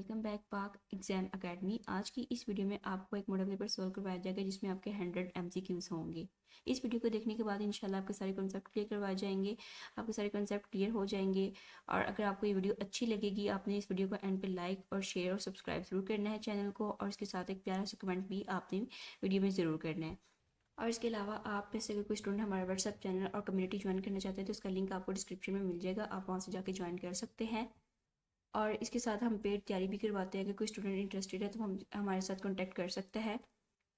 Welcome back पाक exam academy. आज की इस वीडियो में आपको एक मॉडल पेपर सॉल्व करवाया जाएगा जिसमें आपके 100 MCQs होंगे। इस वीडियो को देखने के बाद इंशाल्लाह आपके सारे कॉन्सेप्ट क्लियर करवाए जाएंगे, आपके सारे कॉन्सेप्ट क्लियर हो जाएंगे। और अगर आपको ये वीडियो अच्छी लगेगी, आपने इस वीडियो को एंड पे लाइक और शेयर और सब्सक्राइब जरूर करना है चैनल को, और इसके साथ एक प्यारा सा कमेंट भी आपने वीडियो में ज़रूर करना है। और इसके अलावा आप में से अगर कोई स्टूडेंट हमारा व्हाट्सएप चैनल और कम्युनिटी ज्वाइन करना चाहते हैं तो उसका लिंक आपको डिस्क्रिप्शन में मिल जाएगा, आप वहाँ से जाके ज्वाइन कर सकते हैं। और इसके साथ हम पेड तैयारी भी करवाते हैं। अगर कोई स्टूडेंट इंटरेस्टेड है तो हम हमारे साथ कांटेक्ट कर सकता है।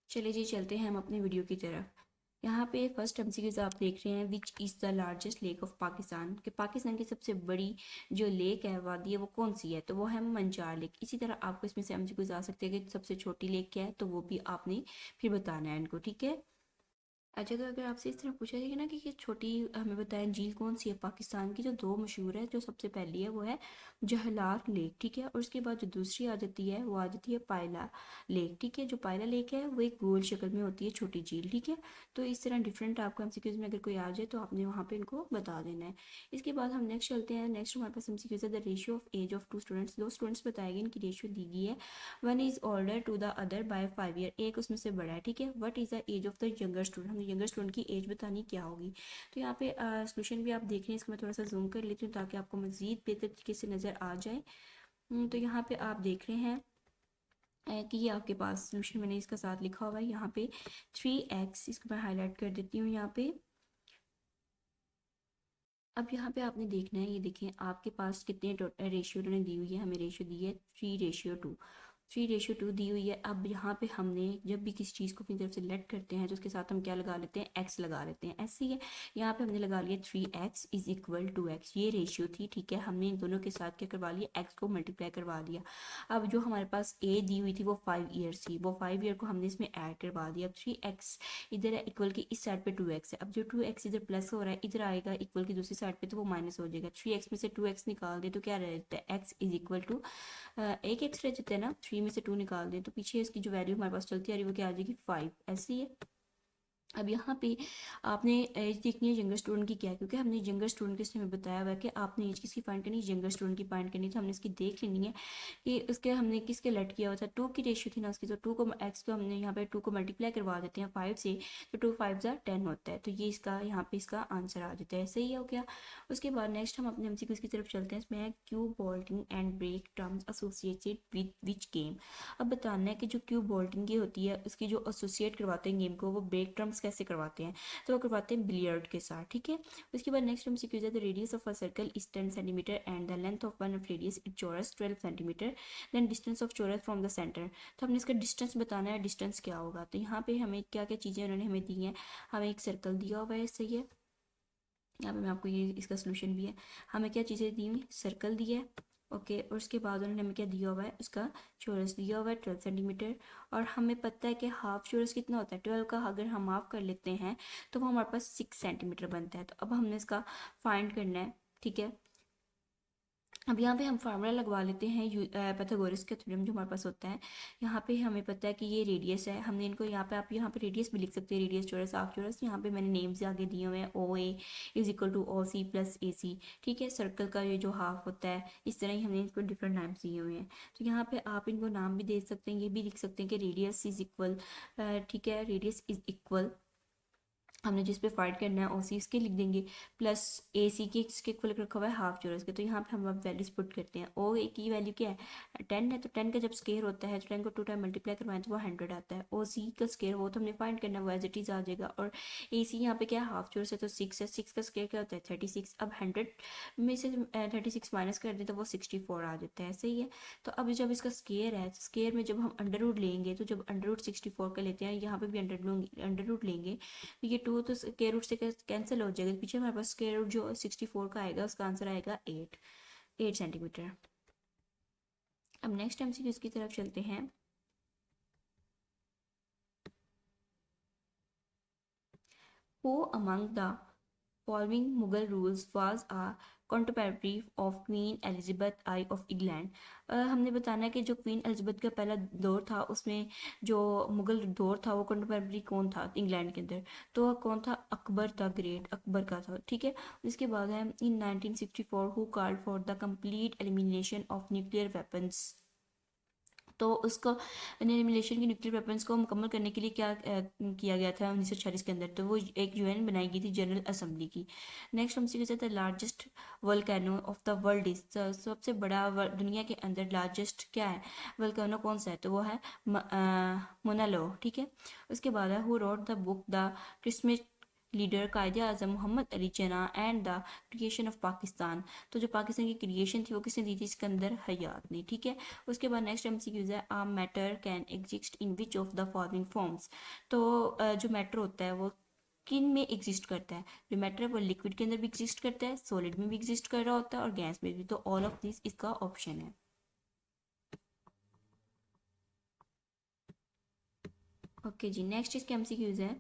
चलिए जी, चलते हैं हम अपने वीडियो की तरफ। यहाँ पे फर्स्ट एमसीक्यूज आप देख रहे हैं, which is the largest lake of Pakistan, कि पाकिस्तान की सबसे बड़ी जो लेक है, वादी है, वो कौन सी है? तो वो है मंजार लेक। इसी तरह आपको इसमें से एमसीक्यूज आ सकते हैं कि सबसे छोटी लेक क्या है, तो वो भी आपने फिर बताना है इनको, ठीक है। अच्छा, तो अगर आपसे इस तरह पूछा जाएगा ना कि ये छोटी हमें बताएं झील कौन सी है पाकिस्तान की, जो दो मशहूर है, जो सबसे पहली है वो है जहलार लेक, ठीक है। और उसके बाद जो दूसरी आ जाती है वो आ जाती है पायला लेक, ठीक है। जो पायला लेक है वो एक गोल शक्ल में होती है, छोटी झील, ठीक है। तो इस तरह डिफरेंट आपको एमसीक्यूज में अगर कोई आ जाए तो आपने वहाँ पे इनको बता देना है। इसके बाद हम नेक्स्ट चलते हैं। नेक्स्ट हमारे पास एमसीक्यूज है, the ratio of age of two students. दो स्टूडेंट्स बताए गए, इनकी रेशियो दी गई है, one is older to the other by 5 year, एक उसमें से बड़ा है, ठीक है। What is the age of the younger student, हमें यंगर स्टूडेंट की एज बतानी क्या होगी। तो यहाँ पे सोल्यूशन भी आप देख रहे हैं, इसको मैं थोड़ा सा जूम कर लेती हूँ ताकि आपको मजीद बेहतर तरीके से नज़र आ जाए। तो यहाँ पे आप देख रहे हैं कि ये आपके पास सोल्यूशन मैंने इसका साथ लिखा हुआ है यहाँ पे 3x, इसको मैं हाईलाइट कर देती हूँ यहाँ पे। अब यहाँ पे आपने देखना है, ये देखें आपके पास कितने रेशियो उन्होंने दी हुई है। हमें रेशियो दी है 3:2, 3:2 दी हुई है। अब यहाँ पे हमने जब भी किसी चीज़ को अपनी तरफ से लेट करते हैं तो उसके साथ हम क्या लगा लेते हैं, x लगा लेते हैं। ऐसे ही है, यहाँ पे हमने लगा लिया 3x is equal to x, ये रेशियो थी, ठीक है। हमने इन दोनों के साथ क्या करवा लिया, x को मल्टीप्लाई करवा लिया। अब जो हमारे पास a दी हुई थी वो 5 ईयर्स थी, वो 5 ईयर को हमने इसमें ऐड करवा दिया। अब 3x इधर है इक्वल की इस साइड पे 2x है। अब जो 2x इधर प्लस हो रहा है इधर आएगा इक्वल की दूसरी साइड पे, तो वो माइनस हो जाएगा। 3x में से 2x निकाल दे तो क्या रह जाता है, x इज इक्वल टू एक एक्स रह जाता है ना। 3 में से 2 निकाल दें तो पीछे इसकी जो वैल्यू हमारे पास चलती आ रही है वो क्या आ जाएगी, 5, ऐसे ही है। अब यहाँ पे आपने एज देखनी है यंगर स्टूडेंट की, क्या है, क्योंकि हमने यंगर स्टूडेंट के इसमें बताया हुआ है कि आपने एज किसकी फाइंड करनी है, यंगर स्टूडेंट की फाइंड करनी है। तो हमने इसकी देख लेनी है कि उसके हमने किसके लेट किया हुआ था, 2 की रेशियो थी ना उसकी, तो 2 को एक्स को हमने यहाँ पे 2 को मल्टीप्लाई करवा देते हैं 5 से, तो 2 5 10 होता है। तो ये इसका यहाँ पे इसका आंसर आ जाता है, सही हो गया। उसके बाद नेक्स्ट हम अपने एमसीक्यूज की तरफ चलते हैं। इसमें है cube bolting and break terms associated with which game. अब बताना है कि जो क्यूब बोल्टिंग की होती है उसकी जो एसोसिएट करवाते हैं गेम को, वो ब्रेक टर्म्स कैसे करवाते हैं, तो वो करवाते हैं बिलियर्ड के साथ, ठीक है। उसके बाद नेक्स्ट हम सीक्वेंस है, the radius of a circle is 10 centimetre and the length of one of radius is chords 12 centimetre, then distance of chords from the centre. तो हमने इसका डिस्टेंस बताना है, डिस्टेंस क्या होगा। तो यहाँ पे हमें क्या क्या चीज़ें उन्होंने हमें दी हैं, हमें एक सर्कल दिया हुआ है, सही है। यहाँ पे मैं आपको ये इसका सोल्यूशन भी है, हमें क्या चीज़ें दी हुई, सर्कल दिया है, ओके। और उसके बाद उन्होंने हमें क्या दिया हुआ है, उसका चौरस दिया हुआ है 12 सेंटीमीटर। और हमें पता है कि हाफ चौरस कितना होता है, 12 का अगर हम हाफ कर लेते हैं तो वो हमारे पास 6 सेंटीमीटर बनता है। तो अब हमने इसका फाइंड करना है, ठीक है। अब यहाँ पे हम फार्मूला लगवा लेते हैं, पाइथागोरस का थ्योरम जो हमारे पास होता है। यहाँ पे हमें पता है कि ये रेडियस है, हमने इनको यहाँ पे, आप यहाँ पे रेडियस भी लिख सकते हैं, रेडियस चौरस हाफ चौरस। यहाँ पे मैंने नेम्स आगे दिए हुए हैं, O A is equal to O C plus A C, ठीक है। सर्कल का ये जो हाफ होता है, इस तरह ही हमने इनको डिफरेंट नाम्स दिए हुए हैं। तो यहाँ पे आप इनको नाम भी दे सकते हैं, ये भी लिख सकते हैं कि रेडियस इज इक्वल, ठीक है, रेडियस इज इक्वल, हमने जिस पे फाइंड करना है ओसी इसके लिख देंगे, प्लस ए सी के इसके इक्वल रखा हुआ है हाफ चौरस के। तो यहाँ पे हम अब वैल्यूज पुट करते हैं। ओ ए की वैल्यू क्या है, 10 है, तो 10 का जब स्केयर होता है तो 10 को 2 टाइम मल्टीप्लाई करवाएं तो वो 100 आता है। ओ सी का स्केयर वो तो हमने फाइंड करना है, वो एज इट इज आ जाएगा। और ए सी यहाँ पे क्या है, हाफ चौरस है तो 6 है, 6 का स्केयर क्या होता है 36। अब 100 में से 36 माइनस कर दें तो वो 64 आ जाता है, सही है। तो अब जब इसका स्केयर है, स्केयर में जब हम अंडर रूट लेंगे, तो जब अंडर रूट 64 का लेते हैं, यहाँ पे भी अंडर रूट लेंगे, तो ये 2 तो स्क्वायर रूट से कैंसिल हो जाएगा। पीछे हमारे पास स्क्वायर रूट जो 64 का आएगा उसका आंसर आएगा 8 सेंटीमीटर। अब नेक्स्ट एमसीक्यू की तरफ चलते हैं। Who among the following Mughal rules was a contemporary of Queen Elizabeth I of England? हमने बताना है कि जो क्वीन एलिजाबेथ का पहला दौर था उसमें जो मुगल दौर था वो कंटेम्प्रेरी कौन था इंग्लैंड के अंदर, तो कौन था, अकबर द ग्रेट, अकबर का था, ठीक है। इसके बाद है इन 1964 who called for the complete elimination of nuclear weapons. तो उसको एनिमिलेशन की न्यूक्लियर वेपन्स को मुकम्मल करने के लिए क्या किया गया था 1946 के अंदर, तो वो एक यूएन बनाई गई थी जनरल असेंबली की। नेक्स्ट हमसे क्या था, largest volcano of the world is, सबसे बड़ा दुनिया के अंदर लार्जेस्ट क्या है वोल्केनो कौन सा है, तो वो है मोनालो, ठीक है। उसके बाद है who wrote the book the Christmas leader कायदे आजम मोहम्मद अली जना and the creation of Pakistan, तो जो पाकिस्तान की क्रिएशन थी वो किसने दी थी, सिकंदर हयात ने, ठीक है। उसके बाद नेक्स्ट एमसीक्यूज है a matter can exist in which of the following forms, तो जो मैटर होता है वो किन में एग्जिस्ट करता है, जो मैटर है वो लिक्विड के अंदर भी एग्जिस्ट करता है, सॉलिड में भी एग्जिस्ट कर रहा होता है और गैस में भी, तो ऑल ऑफ दिस इसका ऑप्शन है। ओके जी, नेक्स्ट इसके एमसीक्यूज है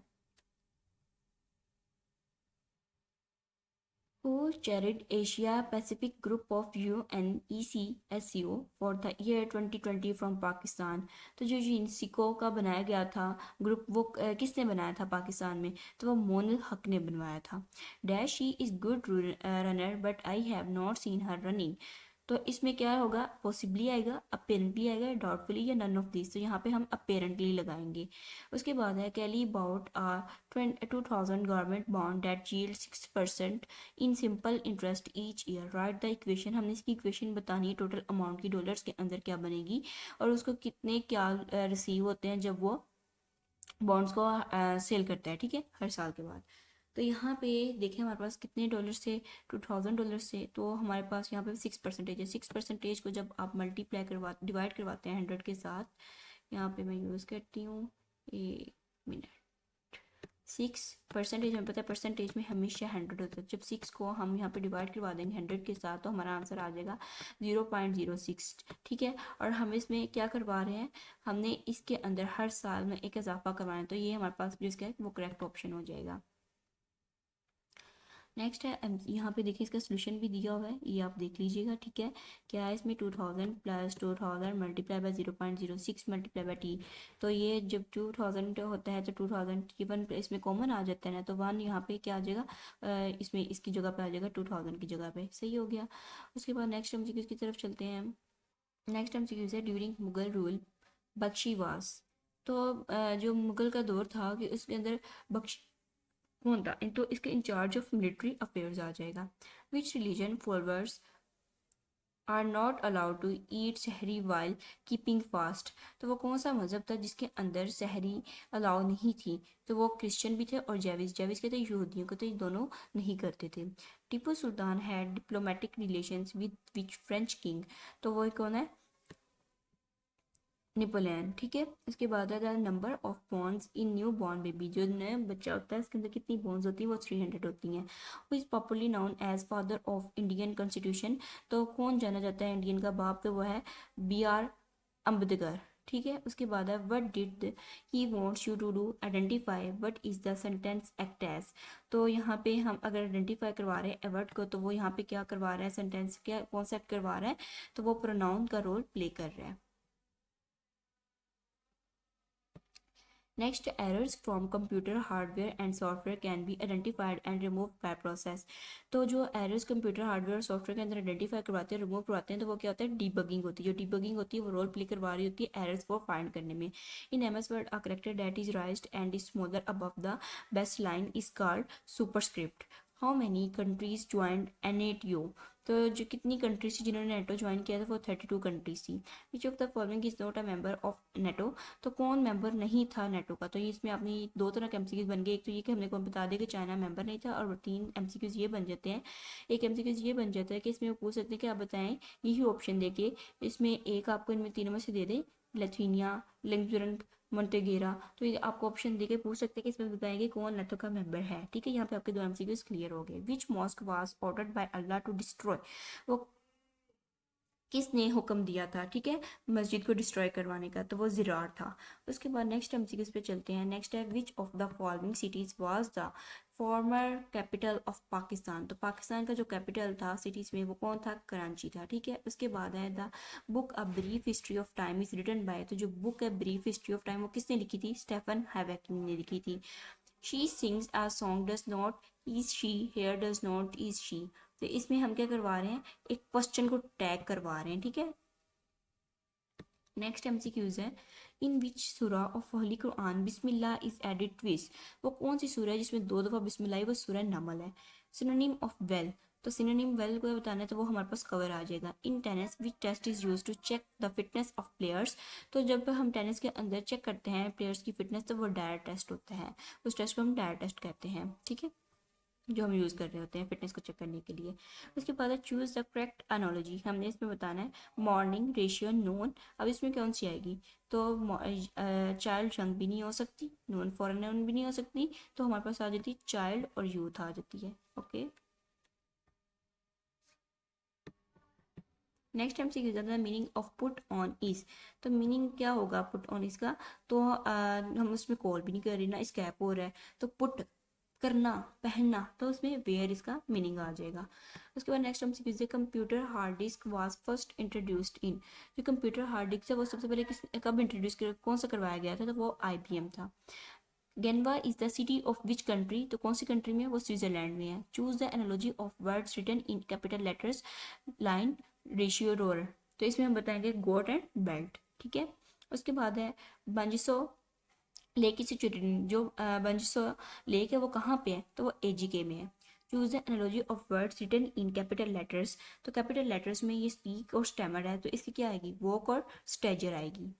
who chaired Asia Pacific Group of UNECSCO for the year 2020 from Pakistan, तो जो यूनेस्को का बनाया गया था ग्रुप वो किसने बनाया था पाकिस्तान में, तो वो मोनल हक ने बनवाया था। Dash she is good runner but I have not seen her running, तो इसमें क्या होगा, पॉसिबली आएगा, अपेरेंटली आएगा, डाउटफुली या नन ऑफ दिस, तो यहाँ पे हम अपेरेंटली लगाएंगे। उसके बाद है Kelly bought a 2000 government bond that yield 6% in simple interest each year, write the equation, हमने इसकी इक्वेशन बतानी है टोटल अमाउंट की डॉलर्स के अंदर क्या बनेगी और उसको कितने क्या रिसीव होते हैं जब वो बॉन्ड्स को सेल करता है, ठीक है, हर साल के बाद। तो यहाँ पे देखें हमारे पास कितने डॉलर से, $2000 से, तो हमारे पास यहाँ पे 6% है। 6% को जब आप मल्टीप्लाई डिवाइड करवाते हैं 100 के साथ, यहाँ पे मैं यूज़ करती हूँ 1 मिनट। 6% हमें पता है परसेंटेज में हमेशा 100 होता है, जब 6 को हम यहाँ पे डिवाइड करवा देंगे 100 के साथ तो हमारा आंसर आ जाएगा 0.06, ठीक है। और हम इसमें क्या करवा रहे हैं, हमने इसके अंदर हर साल में एक इजाफा करवाना है, तो ये हमारे पास जो इसका है वो करेक्ट ऑप्शन हो जाएगा। नेक्स्ट है यहाँ पे देखिए इसका सोल्यूशन भी दिया हुआ है, ये आप देख लीजिएगा, ठीक है। क्या है इसमें 2000 plus 2000 multiply by 0.06 multiply by T, तो ये जब 2000 होता है तो 2000 वन इसमें कॉमन आ जाता है ना, तो 1 यहाँ पे क्या आ जाएगा, इसमें इसकी जगह पे आ जाएगा 2000 की जगह पे, सही हो गया। उसके बाद नेक्स्ट हम की तरफ चलते हैं। नेक्स्ट हम है ड्यूरिंग मुगल रूल बख्शीवास, तो जो मुगल का दौर था कि उसके अंदर बख्श कौन था, तो इसके इंचार्ज ऑफ मिलिट्री अफेयर्स आ जाएगा। Which religion followers are not allowed to eat sehri while keeping fast, तो वो कौन सा मज़हब था जिसके अंदर सहरी अलाउ नहीं थी, तो वो क्रिश्चियन भी थे और जैविस, जैविस के थे यहूदियों को, तो ये दोनों नहीं करते थे। Tipu Sultan had diplomatic relations with which French king, तो वो कौन है, नेपोलियन, ठीक है। इसके बाद है the number of bones in new born baby, जो नया बच्चा होता है उसके अंदर कितनी बॉन्स होती है, वो 300 होती हैं। Who is popularly known as father of Indian constitution, तो कौन जाना जाता है इंडियन का बाप, तो वो है BR अम्बेडकर, ठीक है। उसके बाद है what did he wants you to do, identify what is the sentence act as, तो यहाँ पे हम अगर आइडेंटिफाई करवा रहे हैं वर्ड को, तो वो यहाँ पे क्या करवा रहा है, सेंटेंस क्या कौन सा एक्ट करवा रहा है, तो वो प्रोनाउन का रोल प्ले कर रहा है। Next, errors from computer hardware and software can be identified and removed by process. तो जो errors कंप्यूटर हार्डवेयर और सॉफ्टवेयर के अंदर आइडेंटिफाई करवाते हैं, रिमूव करवाते हैं, तो वो क्या होता है, डीबगिंग होती है। जो डीबगिंग होती है वो रोल प्ले करवा रही होती है एरर्स को फाइंड करने में। इन MS Word a character that is raised and is smaller above the best line is called superscript. How many countries joined NATO? तो जो कितनी कंट्रीज थी जिन्होंने नेटो ज्वाइन किया था वो 32 कंट्रीज थी। विच of the following is not a member of NATO, तो कौन मेंबर नहीं था नेटो का, तो ये इसमें अपनी दो तरह के एमसीक्यूज बन गए। एक तो ये कि हमने कौन बता दिया कि चाइना मेंबर नहीं था, और 3 एमसीक्यूज ये बन जाते हैं। एक एमसीक्यूज ये बन जाता है कि इसमें वो पूछ सकते हैं कि आप बताएं, यही ऑप्शन देके इसमें एक आपको इनमें तीनों में से दे दें, लिथुआनिया, लग्जमबर्ग, मोंटेगेरा, तो ये आपको ऑप्शन देके पूछ सकते हैं कि इसमें बताएंगे कौन नेटो का मेंबर है, ठीक है। यहाँ पे आपके 2 एमसीक्यूज क्लियर हो गए। Which mosque was ordered by Allah to destroy, वो किसने हुक्म दिया था, ठीक है, मस्जिद को डिस्ट्रॉय करवाने का, तो वो ज़िरार था। उसके बाद नेक्स्ट एमसीक्यूज पे चलते हैं। नेक्स्ट है विच of the following cities was the former capital of Pakistan, तो पाकिस्तान का जो कैपिटल था सिटीज़ में वो कौन था, कराची था, ठीक है। उसके बाद है the book a brief history of time is written by, तो जो बुक है ब्रीफ हिस्ट्री ऑफ टाइम वो किसने लिखी थी, स्टेफन हैवकिंग ने लिखी थी। She sings a song does not is she hair does not is she, तो इसमें हम क्या करवा रहे हैं, एक क्वेश्चन को टैग करवा रहे हैं, ठीक है। नेक्स्ट एमसीक्यूज है, इन विच सूरा of Holi Quran Bismillah is added twice, वो कौन सी सूरा है जिसमें 2 दफ़ा बिस्मिल्लाह है, वो सूरा नमल है। सिनोनिम ऑफ वेल, तो सिनोनिम वेल को बताना है तो वो हमारे पास कवर आ जाएगा। In tennis which test is use to check the fitness of players, तो जब हम टेनिस के अंदर चेक करते हैं प्लेयर्स की फिटनेस तो वो डायर टेस्ट होता है, उस टेस्ट को हम डायर टेस्ट कहते हैं, ठीक है, जो हम यूज़ कर रहे होते हैं फिटनेस को चेक करने के लिए। उसके बाद है चूज़ द करेक्ट एनोलॉजी, हमने इसमें बताना है मॉर्निंग, रेशियो, नोन। अब इसमें कौन सी आएगी, तो चाइल्ड यंग भी नहीं हो सकती, नोन फॉरन नोन भी नहीं हो सकती, तो हमारे पास आ जाती है चाइल्ड और यूथ आ जाती है। ओके, नेक्स्ट टाइम से ज़्यादा meaning of put on is, तो मीनिंग क्या होगा पुट ऑन इसका, तो हम उसमें कॉल भी नहीं कर रहे ना, इस कैप हो रहा है, तो पुट करना, पहनना, तो उसमें वेयर इसका मीनिंग आ जाएगा। उसके बाद नेक्स्ट हमसे पूछते computer hard disk was first introduced in, जो कंप्यूटर हार्ड डिस्क है वो सबसे पहले कब इंट्रोड्यूस कर कौन सा करवाया गया था, तो वो IBM था। Geneva is the city of which country, तो कौन सी कंट्री में है, वो स्विट्जरलैंड में है। Choose the analogy of words written in capital letters, lion, ratio, roar, तो इसमें हम बताएंगे गोट एंड बेल्ट, ठीक है। उसके बाद है बंजिसो लेक की सिचुएटेड, जो बंजिसो लेक है वो कहाँ पे है, तो वो AGK में है। Choose the analogy of words written in capital letters, तो कैपिटल लेटर्स में ये स्पीक और स्टैमर है, तो इसकी क्या आएगी, वॉक और स्टेजर आएगी।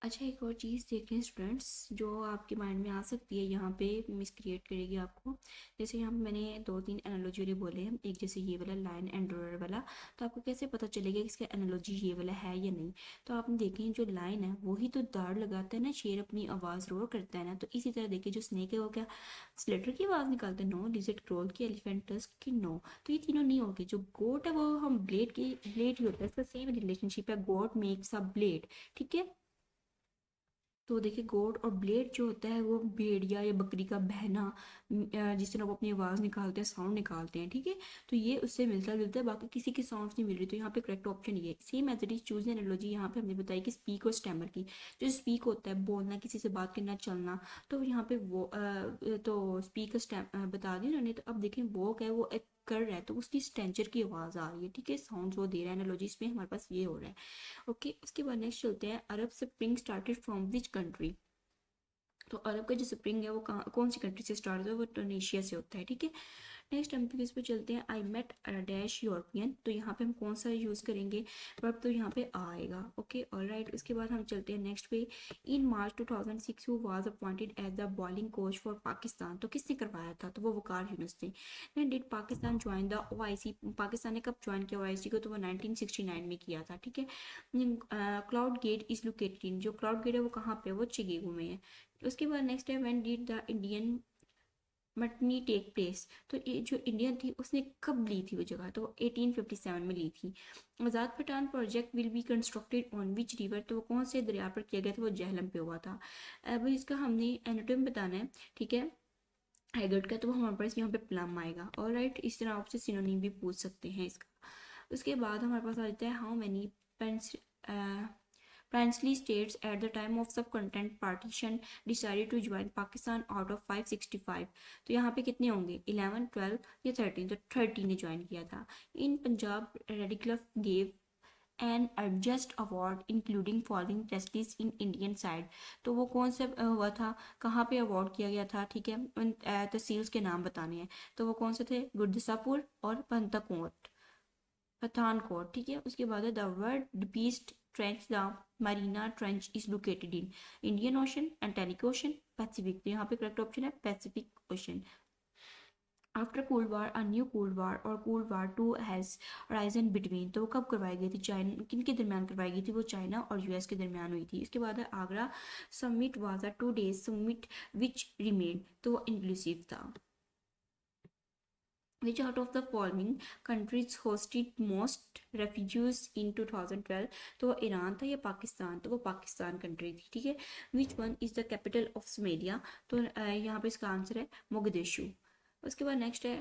अच्छा, एक और चीज़ देख लें स्टूडेंट्स जो आपके माइंड में आ सकती है, यहाँ पे मिस क्रिएट करेगी आपको। जैसे यहाँ पे मैंने 2-3 एनालॉजी वाले बोले हैं, एक जैसे ये वाला लाइन एंड ड्रॉअर वाला, तो आपको कैसे पता चलेगा कि इसका एनालॉजी ये वाला है या नहीं। तो आपने देखें जो लाइन है वही तो दाड़ लगाता है ना, शेर अपनी आवाज़ रोर करता है ना, तो इसी तरह देखिए जो स्नेक है वो क्या स्लेटर की आवाज़ निकालते हैं, नो। लिजर्ड क्रोल की, एलिफेंट टस्क की, नो। तो ये तीनों नहीं होगी। जो गोट है वो हम ब्लेड ही होता है, इसका सेम रिलेशनशिप है, गोट मेक्स अ ब्लेड, ठीक है। तो देखिए गोट और ब्लेड जो होता है वो भेड़िया या बकरी का बहना, जिस तरह वो अपनी आवाज़ निकालते हैं, साउंड निकालते हैं, ठीक है। तो ये उससे मिलता जुलता है, बाकी किसी की साउंड नहीं मिल रही, तो यहाँ पे करेक्ट ऑप्शन ये है। Same as it is choose analogy यहाँ पे हमने बताई कि स्पीक और स्टैमर की। जो स्पीक होता है बोलना, किसी से बात करना, चलना, तो यहाँ पे वो तो स्पीक बता दी उन्होंने। तो अब देखें वो क्या है, वो एक कर रहा है तो उसकी स्टेंचर की आवाज़ आ रही है, ठीक है, साउंड वो दे रहा है एनालॉजी, इसमें हमारे पास ये हो रहा है। ओके, उसके बाद नेक्स्ट चलते हैं, Arab spring started from which country, तो अरब का जो स्प्रिंग है वो कहाँ कौन सी कंट्री से स्टार्ट होता है, वो टूनेशिया से होता है, ठीक है। नेक्स्ट हम इस पे चलते हैं, आई मेट डैश यूरोपियन, तो यहाँ पे हम कौन सा यूज़ करेंगे, वर्ब तो यहाँ पे आएगा। Okay, alright. उसके बाद हम चलते हैं नेक्स्ट पे, in March 2006 who was appointed as the bowling coach for Pakistan, तो किसने करवाया था, तो वो वकार यूनुस ने। When did Pakistan join the OIC, Pakistan ने कब ज्वाइन किया OIC को, तो वो 1969 में किया था, ठीक है। Cloud gate is located in, जो क्लाउड गेट है वो कहाँ पे है, वो चिगेगू में है। उसके बाद नेक्स्ट है, when did the Indian mutiny take place, तो ये जो इंडियन थी उसने कब ली थी वो जगह, तो 1857 में ली थी। Azad Pattan project will be constructed on which river, तो वो कौन से दरिया पर किया गया था, वो जहलम पे हुआ था। अब इसका हमने एनाटॉमी बताना है, ठीक है, हैगर्ट का, तो वो हमारे पास यहाँ पे प्लम आएगा। और राइट, इस तरह आपसे सिनोनिम भी पूछ सकते हैं इसका। उसके बाद हमारे पास आ जाता है, how many Princely states at the time of subcontinent partition decided to join Pakistan out of 565, तो यहाँ पे कितने होंगे, 11, 12 या 13, तो 30 ने ज्वाइन किया था। In Punjab Radcliffe gave an adjust award including following टेस्टिस इन इंडियन साइड, तो वो कौन सा हुआ था, कहाँ पे अवार्ड किया गया था, ठीक है। उन तहसील्स के नाम बताने हैं, तो वो कौन से थे, गुरदासपुर और पंतकोट, पठानकोट, ठीक है। उसके बाद है the world deepest trench, the Mariana trench is located in Indian Ocean, Antarctic Ocean, Pacific, तो यहाँ पे करेक्ट ऑप्शन है Pacific Ocean. After cold war a new cold war और cold war 2 has risen between, तो वो कब करवाई गई थी, चाइना किन के दरमियान करवाई गई थी, वो चाइना और US के दरमियान हुई थी। इसके बाद है Agra summit was a 2 days summit which remain, तो वो इंक्लूसिव था। Which out of the following countries hosted most refugees in 2012, तो वो ईरान था या पाकिस्तान, तो वो पाकिस्तान कंट्री थी, ठीक है। Which one is the capital of Somalia, तो यहाँ पे इसका आंसर है मोगदेशु। उसके बाद नेक्स्ट है,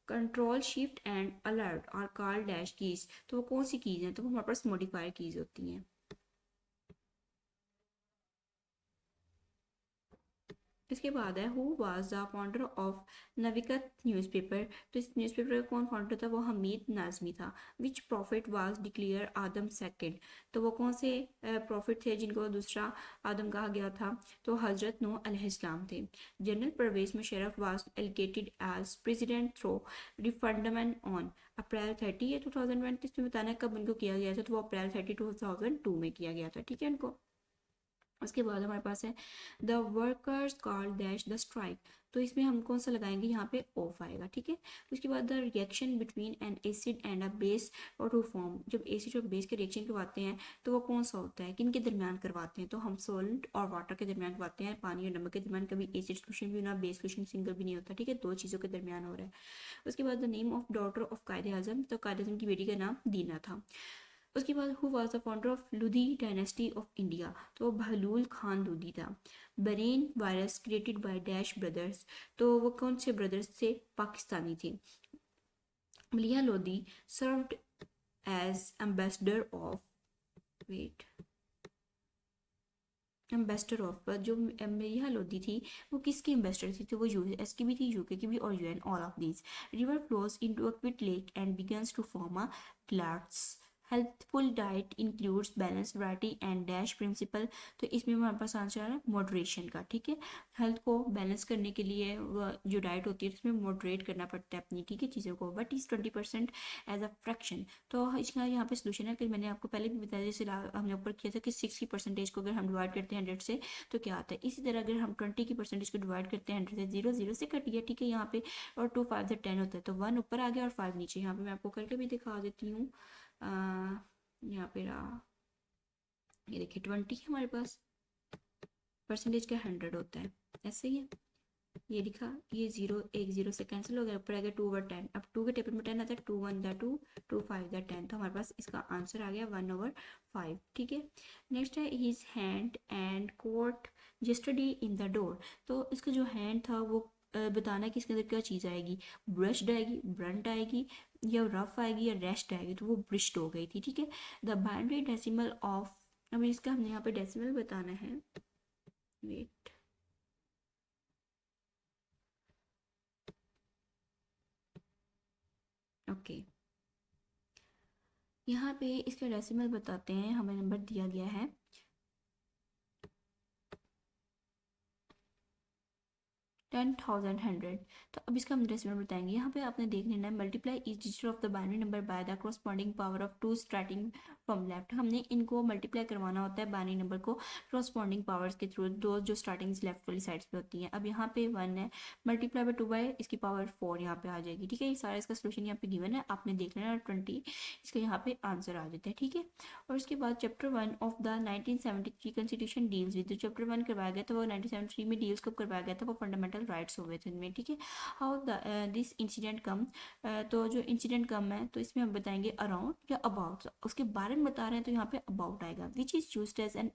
control shift and alert are called dash keys, तो वो कौन सी कीज हैं, तो वो हमारे पास मॉडिफायर कीज होती हैं। इसके बाद है who was the founder of Nawaiwaqt newspaper. तो इस न्यूज़पेपर का कौन फाउंडर था, वो हमीद नाजमी था। Which prophet was declared Adam second. तो वो कौन से प्रॉफिट थे जिनको दूसरा आदम कहा गया था, तो हज़रत नूह अलैहिस्सलाम थे। General Pervez Musharraf was elected as president through referendum on April 30 2020। इसमें बताना है कब उनको किया गया था, तो वो अप्रैल 30 2002 में किया गया था, ठीक है उनको। उसके बाद हमारे पास है the workers call dash the strike. तो इसमें हम कौन सा लगाएंगे, यहाँ पे ऑफ आएगा, ठीक है। उसके बाद the reaction between N acid and a base और टू फॉर्म। जब एसिड और बेस के रिएक्शन करवाते हैं तो वो कौन सा होता है, किन के दरमियान करवाते हैं, तो हम सॉल्ट और वाटर के दरमियान करवाते हैं, पानी और नमक के दरमियान। कभी एसिड सोल्यूशन भी ना बेस सोल्यूशन सिंगल भी नहीं होता, ठीक है, दो चीज़ों के दरमियान हो रहा है। उसके बाद the name of daughter of Quaid Azam. तो कायद आजम की बेटी का नाम दीना था। उसके बाद who was the founder of Lodhi dynasty of India. तो बहलूल खान लोधी था। Brain virus created by dash brothers. तो वो कौन से ब्रदर्स थे, पाकिस्तानी थे। Maleeha Lodhi served as ambassador of, wait, ambassador of, जो मलिया लोधी थी वो किसकी एम्बेसडर थी, तो वो यूएस की भी थी, यूके की भी, और UN, all of these. River flows into a quiet lake and begins to form a floods. Healthful diet includes balance variety and dash principle. तो इसमें हमारे पास आंसर है मॉडरेशन का, ठीक है। हेल्थ को बैलेंस करने के लिए जो डाइट होती है उसमें मॉडरेट करना पड़ता है अपनी, ठीक है, चीज़ों को। But is 20% as a fraction. तो इसका यहाँ पे सोल्यूशन है कि मैंने आपको पहले भी बताया, जैसे हमने ऊपर किया था कि 60% को अगर हम डिवाइड करते हैं 100 से तो क्या आता है। इसी तरह अगर हम 20% को डिवाइड करते हैं 100 से, 0 0 से कट गया, ठीक है, यहाँ पे, और 2 5 10 होता है, तो 1 ऊपर आ गया और 5 नीचे। यहाँ पे मैं आपको करके भी दिखा देती हूँ। यहाँ पे रहा, ये देखिए 20 है हमारे पास, परसेंटेज का 100 होता है, ऐसे ही है। ये लिखा, ये 0 1 0 से कैंसिल हो गया, ऊपर आ गया 2/10। अब 2 के टेबल में 10 आता है, 2 1 2 2 5 10। तो हमारे पास इसका आंसर आ गया 1/5, ठीक है। नेक्स्ट है हिज हैंड एंड कोट जस्टडी इन द डोर। तो इसका जो हैंड था वो बताना है कि इसके अंदर क्या चीज़ आएगी, ब्रश्ड आएगी, ब्रंट आएगी, या रफ आएगी, या रेस्ट आएगी। तो वो ब्रिश्ड हो गई थी, ठीक है। द बाइनरी डेसिमल ऑफ, अभी इसका हमने यहाँ पे डेसिमल बताना है, वेट, ओके। यहाँ पे इसका डेसिमल बताते हैं, हमें नंबर दिया गया है 10,100। तो अब इसका हम डेसिमल बताएंगे। यहाँ पे आपने देख लेना है, multiply each digit of the binary number by the corresponding power of 2 starting from left. हमने इनको मल्टीप्लाई करवाना होता है बाइनरी नंबर को कॉरस्पॉन्डिंग पावर्स के थ्रू, दो जो स्टार्टिंग लेफ्ट वाली साइड्स पे होती हैं। अब यहाँ पे 1 है, मल्टीप्लाई बाय 2 बाय इसकी पावर 4 यहाँ पे आ जाएगी, ठीक है। ये सारा इसका सोल्यूशन यहाँ पे गिवन है, आपने देख लेना। 20 इसका यहाँ पे आंसर आ जाते हैं, ठीक है। और उसके बाद chapter 1 of the 1973 constitution deals with, chapter 1 करवाया गया था वो 1973 में डील्स कब करवाया गया था, वो फंडामेंटल राइट्स हो गए थे इनमें, ठीक है। हाउ दिस इंसिडेंट कम। तो जो इंसिडेंट कम है तो इसमें हम बताएंगे अराउंड या अबाउट, उसके बारे में बता रहे हैं तो यहाँ पे अबाउट आएगा। Which is used as an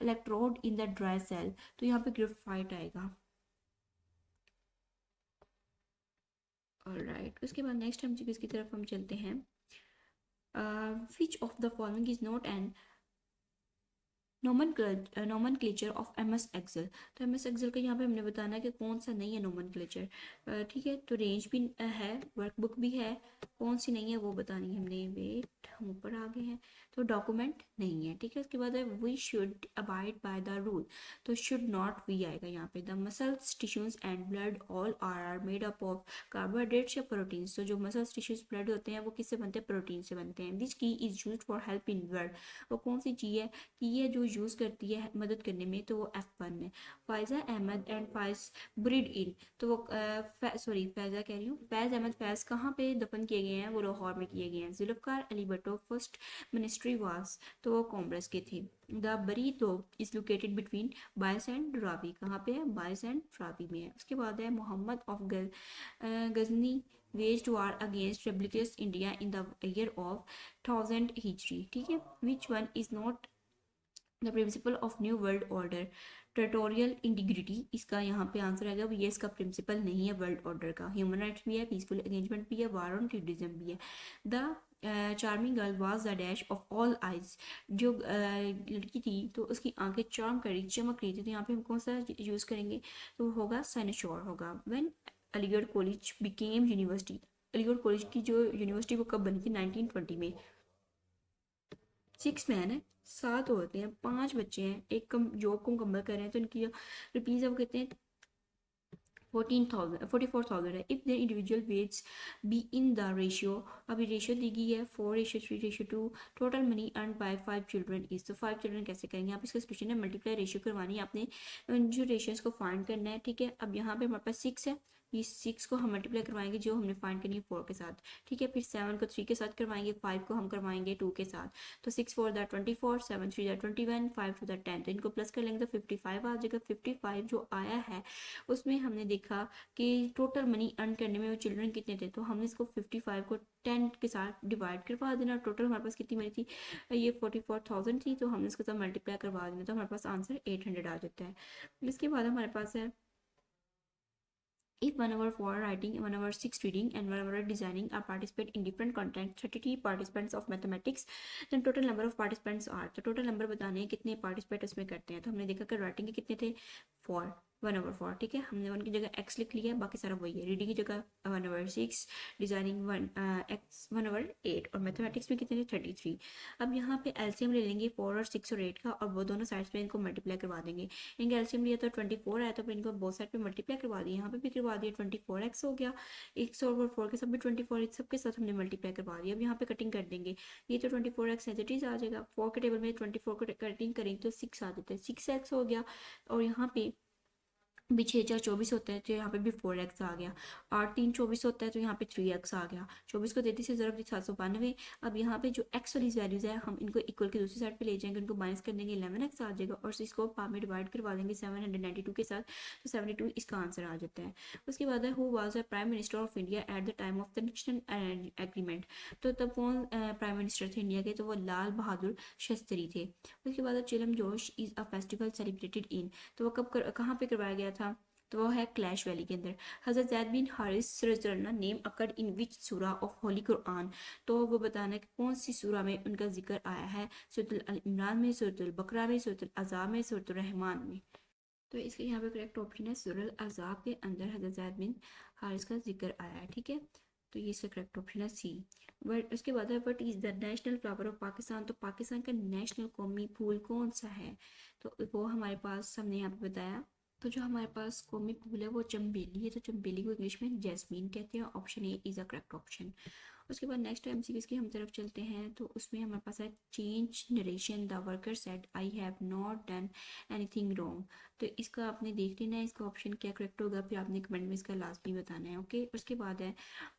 electrode in the dry cell. तो यहाँ पे ग्रेफाइट आएगा। ऑलराइट, उसके बाद नेक्स्ट हम इसकी तरफ हम चलते हैं। Which of the following is not an nomenclature of M S Excel. तो एम एस एक्सेल का यहाँ पे हमने बताना है कि कौन सा नहीं है नोमनक्लेचर, ठीक है। तो रेंज भी है, वर्कबुक भी है, कौन सी नहीं है वो बतानी है हमने। वेट, हम ऊपर आ गए हैं, तो डॉक्यूमेंट नहीं है, ठीक है। उसके बाद है we should abide by the rule. तो शुड नॉट वी आएगा यहाँ पे। The muscles tissues and blood all are made up of carbohydrates या प्रोटीन्स। तो जो मसल्स टिश्यूज ब्लड होते हैं वो किससे बनते हैं, प्रोटीन से बनते हैं। विच की is use for help in blood. वो कौन सी चीज़ है कि ये जो यूज़ करती है मदद करने में, तो वो F1 है। फायजा अहमद एंड फायज ब्रिड इन। तो वो सॉरी फैज़ा कह रही हूँ, फैज़ अहमद फैज़ कहाँ पे दफन किए गए हैं, वो लाहौर में किए गए हैं। जुल्फ़िकार अली भुट्टो फर्स्ट मिनिस्ट्री वास, तो वो कांग्रेस के थे। द बरी तो is located between bias and Ravi, कहाँ पे है, बायस एंड रावी में है। उसके बाद है Mohammad of Ghazni waged war against rebellious India in the year of 1000 Hijri, ठीक है। Which one is not the principle of new world order, territorial integrity. इसका यहाँ पे आंसर आएगा, ये इसका प्रिंसिपल नहीं है वर्ल्ड ऑर्डर का। ह्यूमन राइट्स भी है, पीसफुल अरेंजमेंट भी है, वार ऑन टेररिज्म भी है। The charming girl was the dash of all eyes, जो लड़की थी तो उसकी आंखें चार्म कर रही, चमक रही थी, तो यहाँ पे हम कौन सा यूज़ करेंगे, तो होगा सनश्योर होगा। When Aligarh college became university, Aligarh college की जो यूनिवर्सिटी वो कब बनी थी, 1920 में। 6 मैन है, 7 औरतें हैं, 5 बच्चे हैं, एक कम जॉब को मुकम्मल कर रहे हैं, तो इनकी रुपीज़ अब कहते हैं 44,000 है। If the individual weights be in the ratio, अभी रेशियो दी गई है 4:3:2, total money earn by 5 children is, तो 5 चिल्ड्रन कैसे करेंगे, आप इसका क्वेश्चन है मल्टीप्लाई रेशियो करवानी है आपने, जो रेशियोज को फाइंड करना है, ठीक है। अब यहाँ पे हमारे पास 6 है, ये 6 को हम मल्टीप्लाई करवाएंगे जो हमने फाइंड करनी है 4 के साथ, ठीक है। फिर 7 को 3 के साथ करवाएंगे, 5 को हम करवाएंगे 2 के साथ, तो 6 4 दैट 24, 7 3 दैट 21, 5 2 दैट 10, तो इनको प्लस कर लेंगे तो 55 आ जाएगा। 55 जो आया है उसमें हमने देखा कि टोटल मनी अर्न करने में वो चिल्ड्रन कितने थे, तो हमने इसको 55 को 10 के साथ डिवाइड करवा देना। टोटल हमारे पास कितनी मनी थी, ये 44,000 थी, तो हमने इसको साथ मल्टीप्लाई करवा देना, तो हमारे पास आंसर 800 आ जाता है। इसके बाद हमारे पास है if 1 hour for writing, 1 hour 6 reading and 1 hour designing are participate in different content, 33 participants of mathematics, then total number of participants are, तो total number बताने हैं कितने participate इसमें करते हैं, तो हमने देखा कि writing के कितने थे 4, 1 over 4, ठीक है। हमने 1 की जगह x लिख लिया, बाकी सारा वही है। रीडिंग की जगह 1 over 6, डिजाइनिंग 1 over 8, और मैथमेटिक्स में कितने थे 33। अब यहाँ पे एलसीएम ले लेंगे 4 और 6 और 8 का, और वो दोनों साइड्स पे इनको मल्टीप्लाई करवा देंगे। इनका एलसीएम लिया तो 24 आया, तो फिर इनको बोथ साइड पे मल्टीप्लाई करवा दिया, यहाँ पे भी करवा दिया, 24x हो गया, x और 4 के सब भी 24, सबके साथ हमने मल्टीप्लाई करवा दिया। अब यहाँ पे कटिंग कर देंगे, ये तो 24x एज इट इज आ जाएगा, 4 के टेबल में 24 को कटिंग करेंगे तो 6 आ जाता है, 6x हो गया, और यहाँ पे भी 6 4 24 होता है, तो यहाँ पे भी 4x आ गया, 8 3 24 होता है, तो यहाँ पे 3x आ गया। 24 को 33 से ज़रब दी 792। अब यहाँ पे जो x वाली वैल्यूज है हम इनको इक्वल की दूसरी साइड पे ले जाएंगे, उनको माइनस कर देंगे, 11x आ जाएगा, और इसको पावर में डिवाइड करवा देंगे 792 के साथ, तो 72 इसका आंसर आ जाता है। उसके बाद है who was the prime minister of India at the time of the Nixon agreement, तो तब कौन प्राइम मिनिस्टर थे इंडिया के, तो वो लाल बहादुर शास्त्री थे। उसके बाद चिलम जोश is a festival celebrated in, तो वो कहाँ पे करवाया गया था, तो वो है क्लैश वैली के अंदर। हज़रत ज़ैद बिन हारिस रज़ियल्लाहु अन्हु नेम अकर्ड इन विच सूरा ऑफ होली कुरान, तो वो बताना है कि कौन सी सूरा में उनका जिक्र आया है, सूरत अल इमरान में, सूरत अल बकरा में, सूरत अल अज़ाब में, सूरत अल रहमान में। तो इसके यहाँ पे करेक्ट ऑप्शन है सूरत अल अज़ाब के अंदर हज़रत ज़ैद बिन हारिस का जिक्र आया है, ठीक है। तो ये इसका करेक्ट ऑप्शन है सी। बट उसके बाद है what is the national flower of Pakistan, तो पाकिस्तान का नेशनल कौमी फूल कौन सा है, तो वो हमारे पास हमने यहाँ पे बताया, तो जो हमारे पास कौमी फूल है वो चंबेली है, तो चंबेली को इंग्लिश में जैस्मीन कहते हैं, option A is a correct option. उसके बाद नेक्स्ट एमसीक्यूज की हम तरफ चलते हैं, तो उसमें हमारे पास है change narration the worker said I have not done anything wrong, तो इसका आपने देख लेना है इसका ऑप्शन क्या करेक्ट होगा, फिर आपने कमेंट में इसका लास्ट भी बताना है, ओके। उसके बाद है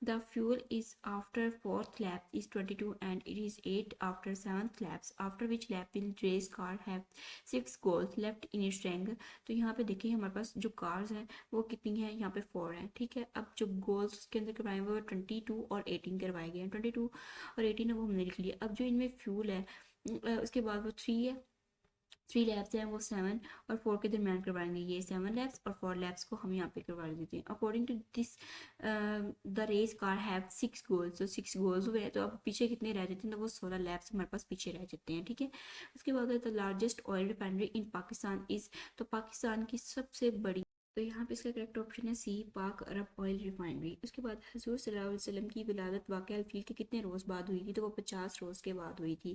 the fuel is after 4th lap is 22 and it is 8 after 7th laps, after which lap will race car have 6 goals left in its rank, तो यहाँ पे देखिए हमारे पास जो कार्स हैं वो कितनी है, यहाँ पे 4 है, ठीक है। अब जो गोल्स के अंदर करवाए हुए 22 और 18 करवाए गए हैं, 22 और 18 वो हमने लिख लिया। अब जो इनमें फ्यूल है उसके बाद वो 3 है, 3 लैब्स हैं वो 7 और 4 के दरमियान करवाएंगे, ये 7 लैब्स और 4 लैब्स को हम यहाँ पे करवा देते हैं। According to this the race car have 6 goals, तो 6 गोल्स हुए हैं, तो अब पीछे कितने रह जाते हैं, तो वो 16 लैब्स हमारे पास पीछे रह जाते हैं, ठीक है। उसके बाद the largest oil refinery in Pakistan is, तो पाकिस्तान की सबसे बड़ी, तो यहाँ पे इसका करेक्ट ऑप्शन है सी पाक अरब ऑयल रिफाइनरी। उसके बाद हजूर सल्लल्लाहु अलैहि वसल्लम की विलादत वाक़या फील के कितने रोज़ बाद हुई थी, तो वो 50 रोज़ के बाद हुई थी।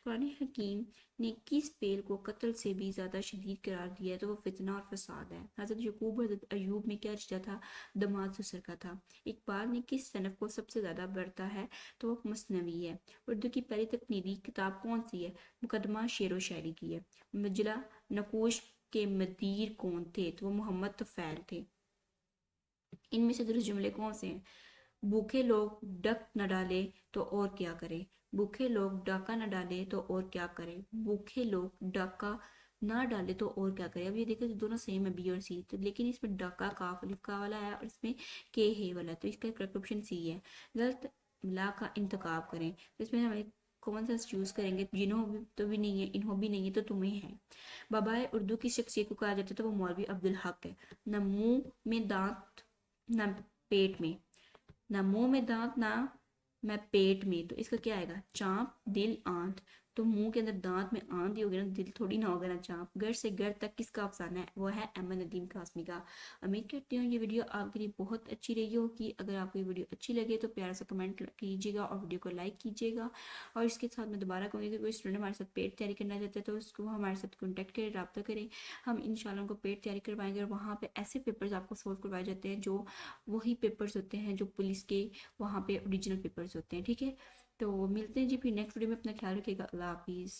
कुरान हकीम ने किस फेल को कत्ल से भी ज़्यादा शदीद करार दिया है, तो वो फितना और फसाद है। हज़रत यकूब हज़रत अयूब में क्या रिश्ता था, दमाद ससुर का था। इकबाल ने किस सनफ़ को सबसे ज़्यादा बढ़ता है, तो वो मसनवी है। उर्दू की पहली तकनीकी किताब कौन सी है, मुकदमा शेर व शायरी की है। मजला नकोश के मदीर कौन थे, तो वो मोहम्मद तुफैल थे। इनमें से दुरुस्त जुमले कौन से हैं, भूखे लोग डक न डाले तो और क्या करें, भूखे लोग डाका न डाले तो और क्या करें, भूखे लोग डाका ना डाले तो और क्या करें। अब ये देखो दोनों सेम है बी और सी, तो लेकिन इसमें डाका काफ अलिफ का वाला है और इसमें के हे वाला है, तो इसका करेक्ट ऑप्शन सी है। गलत ला का इंतखाब करें, तो इसमें हमें कौन सा चूज करेंगे, जिन्हों भी तो भी नहीं है, इन्हों भी नहीं है, तो तुम्हें है। बाबाए उर्दू की शख्सियत को कहा जाता है, तो वो मौलवी अब्दुल हक है। न मुंह में दांत न पेट में, ना मुंह में दांत ना मैं पेट में, तो इसका क्या आएगा, चाँप दिल आंत। तो मुंह के अंदर दांत में आंत ही होगी ना, दिल थोड़ी ना होगा ना चाँप। घर से घर तक किसका अफसाना है, वो है अहमद नदीम कासमी का। उम्मीद करती हूँ ये वीडियो आपके लिए बहुत अच्छी रही होगी। अगर आपको ये वीडियो अच्छी लगे तो प्यारा सा कमेंट कीजिएगा और वीडियो को लाइक कीजिएगा। और इसके साथ मैं दोबारा कहूँगी कि कोई स्टूडेंट हमारे साथ पेट तैयारी करना चाहते हैं तो उसको हमारे साथ कॉन्टैक्ट करें, रब्ता करें। हम इंशाल्लाह उनको पेट तैयारी करवाएंगे। और वहाँ पे ऐसे पेपर्स आपको सोल्व करवाए जाते हैं जो वही पेपर्स होते हैं जो पुलिस के वहाँ पे ओरिजिनल पेपर्स होते हैं। ठीक है, तो मिलते हैं जी फिर नेक्स्ट वीडियो में। अपना ख्याल रखिएगा। अल्लाह हाफिज़।